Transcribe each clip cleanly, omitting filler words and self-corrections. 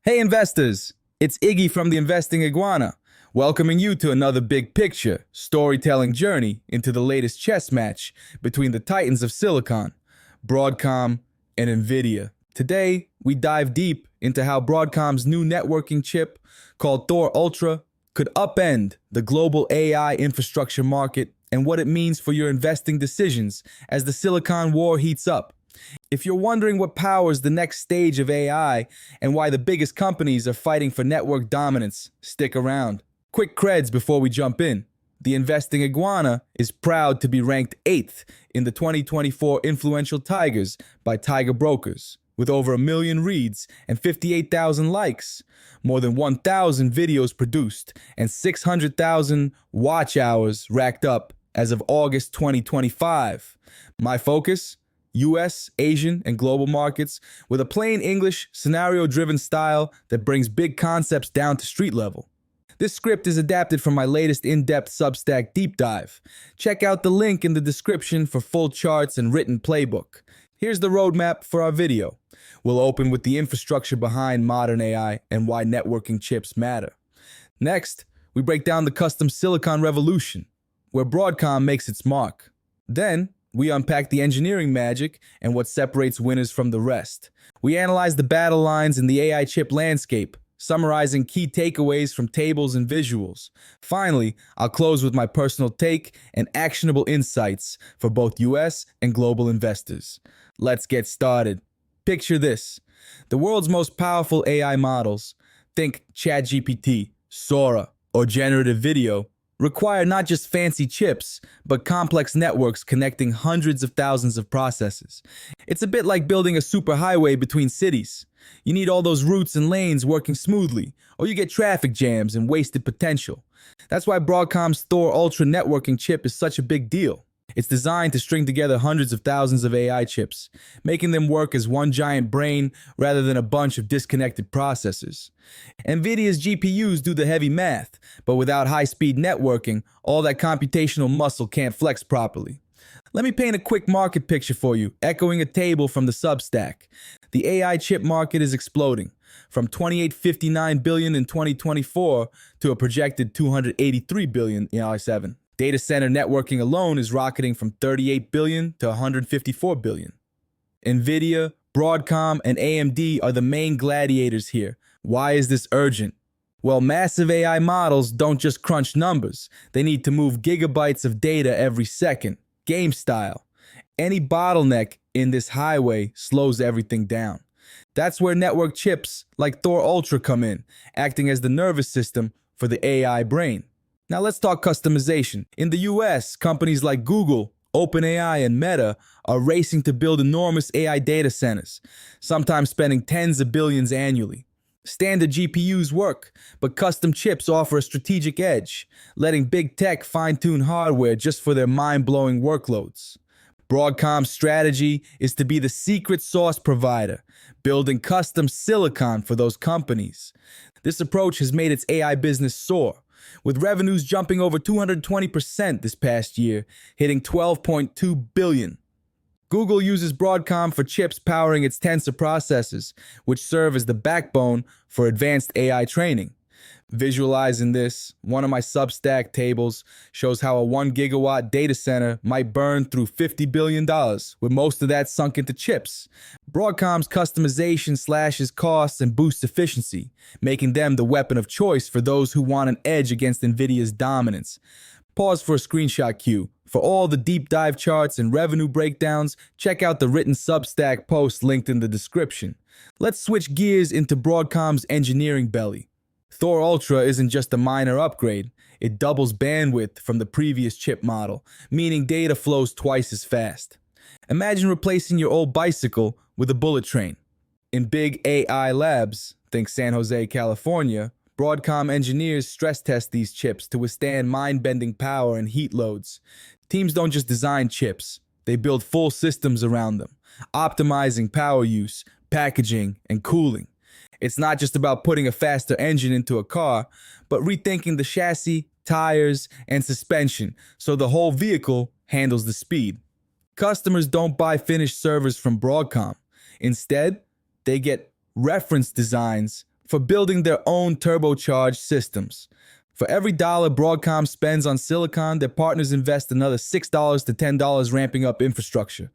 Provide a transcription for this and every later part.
Hey investors, it's Iggy from the Investing Iguana, welcoming you to another big picture, storytelling journey into the latest chess match between the titans of silicon, Broadcom and NVIDIA. Today, we dive deep into how Broadcom's new networking chip, called Thor Ultra, could upend the global AI infrastructure market and what it means for your investing decisions as the silicon war heats up. If you're wondering what powers the next stage of AI and why the biggest companies are fighting for network dominance, stick around. Quick creds before we jump in. The Investing Iguana is proud to be ranked 8th in the 2024 Influential Tigers by Tiger Brokers, with over 1 million reads and 58,000 likes, more than 1,000 videos produced, and 600,000 watch hours racked up as of August 2025. My focus? US, Asian, and global markets with a plain English, scenario-driven style that brings big concepts down to street level. This script is adapted from my latest in-depth Substack deep dive. Check out the link in the description for full charts and written playbook. Here's the roadmap for our video. We'll open with the infrastructure behind modern AI and why networking chips matter. Next, we break down the custom silicon revolution, where Broadcom makes its mark. Then, we unpack the engineering magic and what separates winners from the rest. We analyze the battle lines in the AI chip landscape, summarizing key takeaways from tables and visuals. Finally, I'll close with my personal take and actionable insights for both US and global investors. Let's get started. Picture this: the world's most powerful AI models, think ChatGPT, Sora, or generative video, require not just fancy chips, but complex networks connecting hundreds of thousands of processes. It's a bit like building a superhighway between cities. You need all those routes and lanes working smoothly, or you get traffic jams and wasted potential. That's why Broadcom's Thor Ultra networking chip is such a big deal. It's designed to string together hundreds of thousands of AI chips, making them work as one giant brain rather than a bunch of disconnected processors. NVIDIA's GPUs do the heavy math, but without high-speed networking, all that computational muscle can't flex properly. Let me paint a quick market picture for you, echoing a table from the Substack. The AI chip market is exploding, from $28.59 billion in 2024 to a projected $283 billion in 2027. Data center networking alone is rocketing from $38 billion to $154 billion. NVIDIA, Broadcom, and AMD are the main gladiators here. Why is this urgent? Well, massive AI models don't just crunch numbers. They need to move gigabytes of data every second, game style. Any bottleneck in this highway slows everything down. That's where network chips like Thor Ultra come in, acting as the nervous system for the AI brain. Now let's talk customization. In the US, companies like Google, OpenAI, and Meta are racing to build enormous AI data centers, sometimes spending tens of billions annually. Standard GPUs work, but custom chips offer a strategic edge, letting big tech fine-tune hardware just for their mind-blowing workloads. Broadcom's strategy is to be the secret sauce provider, building custom silicon for those companies. This approach has made its AI business soar, with revenues jumping over 220% this past year, hitting $12.2 billion. Google uses Broadcom for chips powering its tensor processors, which serve as the backbone for advanced AI training. Visualizing this, one of my Substack tables shows how a 1 gigawatt data center might burn through $50 billion, with most of that sunk into chips. Broadcom's customization slashes costs and boosts efficiency, making them the weapon of choice for those who want an edge against NVIDIA's dominance. Pause for a screenshot cue. For all the deep dive charts and revenue breakdowns, check out the written Substack post linked in the description. Let's switch gears into Broadcom's engineering belly. Thor Ultra isn't just a minor upgrade, it doubles bandwidth from the previous chip model, meaning data flows twice as fast. Imagine replacing your old bicycle with a bullet train. In big AI labs, think San Jose, California, Broadcom engineers stress test these chips to withstand mind-bending power and heat loads. Teams don't just design chips, they build full systems around them, optimizing power use, packaging, and cooling. It's not just about putting a faster engine into a car, but rethinking the chassis, tires, and suspension so the whole vehicle handles the speed. Customers don't buy finished servers from Broadcom. Instead, they get reference designs for building their own turbocharged systems. For every dollar Broadcom spends on silicon, their partners invest another $6 to $10 ramping up infrastructure.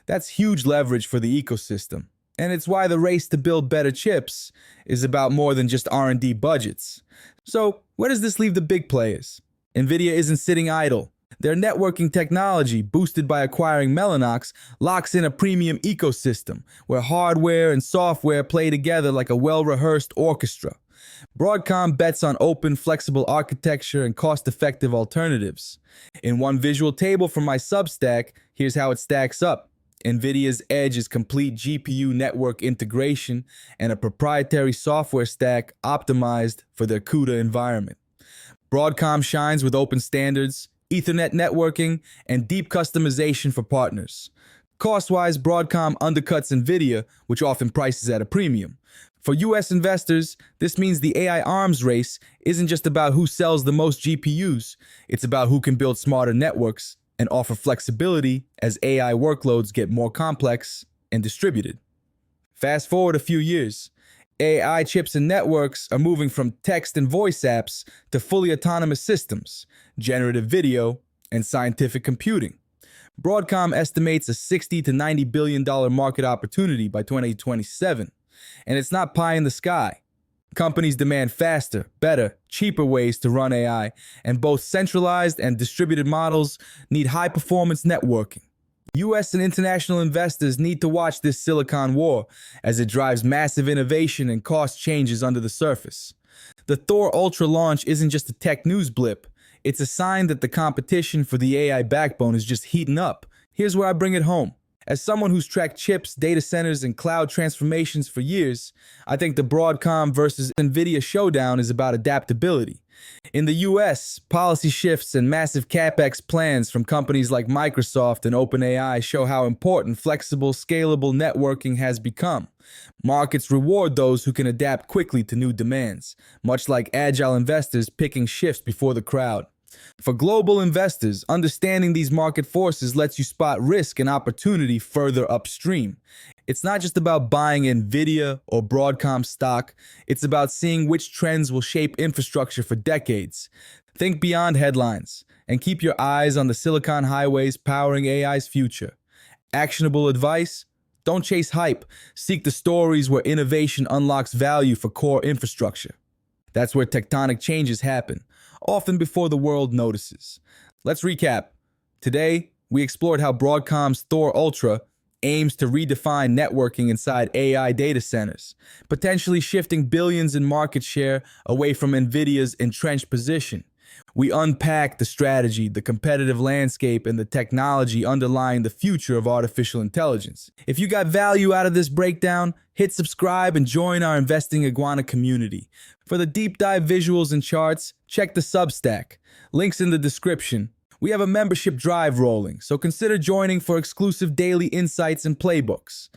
That's huge leverage for the ecosystem. And it's why the race to build better chips is about more than just R&D budgets. So, where does this leave the big players? NVIDIA isn't sitting idle. Their networking technology, boosted by acquiring Mellanox, locks in a premium ecosystem where hardware and software play together like a well-rehearsed orchestra. Broadcom bets on open, flexible architecture and cost-effective alternatives. In one visual table from my Substack, here's how it stacks up. NVIDIA's edge is complete GPU network integration and a proprietary software stack optimized for their CUDA environment. Broadcom shines with open standards, Ethernet networking, and deep customization for partners. Cost-wise, Broadcom undercuts NVIDIA, which often prices at a premium. For US investors, this means the AI arms race isn't just about who sells the most GPUs, it's about who can build smarter networks and offer flexibility as AI workloads get more complex and distributed. Fast forward a few years, AI chips and networks are moving from text and voice apps to fully autonomous systems, generative video, and scientific computing. Broadcom estimates a $60 to $90 billion market opportunity by 2027, and it's not pie in the sky. Companies demand faster, better, cheaper ways to run AI, and both centralized and distributed models need high-performance networking. US and international investors need to watch this silicon war as it drives massive innovation and cost changes under the surface. The Thor Ultra launch isn't just a tech news blip, it's a sign that the competition for the AI backbone is just heating up. Here's where I bring it home. As someone who's tracked chips, data centers, and cloud transformations for years, I think the Broadcom versus NVIDIA showdown is about adaptability. In the US, policy shifts and massive capex plans from companies like Microsoft and OpenAI show how important flexible, scalable networking has become. Markets reward those who can adapt quickly to new demands, much like agile investors picking shifts before the crowd. For global investors, understanding these market forces lets you spot risk and opportunity further upstream. It's not just about buying NVIDIA or Broadcom stock, it's about seeing which trends will shape infrastructure for decades. Think beyond headlines and keep your eyes on the silicon highways powering AI's future. Actionable advice? Don't chase hype. Seek the stories where innovation unlocks value for core infrastructure. That's where tectonic changes happen, often before the world notices. Let's recap. Today, we explored how Broadcom's Thor Ultra aims to redefine networking inside AI data centers, potentially shifting billions in market share away from NVIDIA's entrenched position. We unpack the strategy, the competitive landscape, and the technology underlying the future of artificial intelligence. If you got value out of this breakdown, hit subscribe and join our Investing Iguana community. For the deep dive visuals and charts, check the Substack. Links in the description. We have a membership drive rolling, so consider joining for exclusive daily insights and playbooks.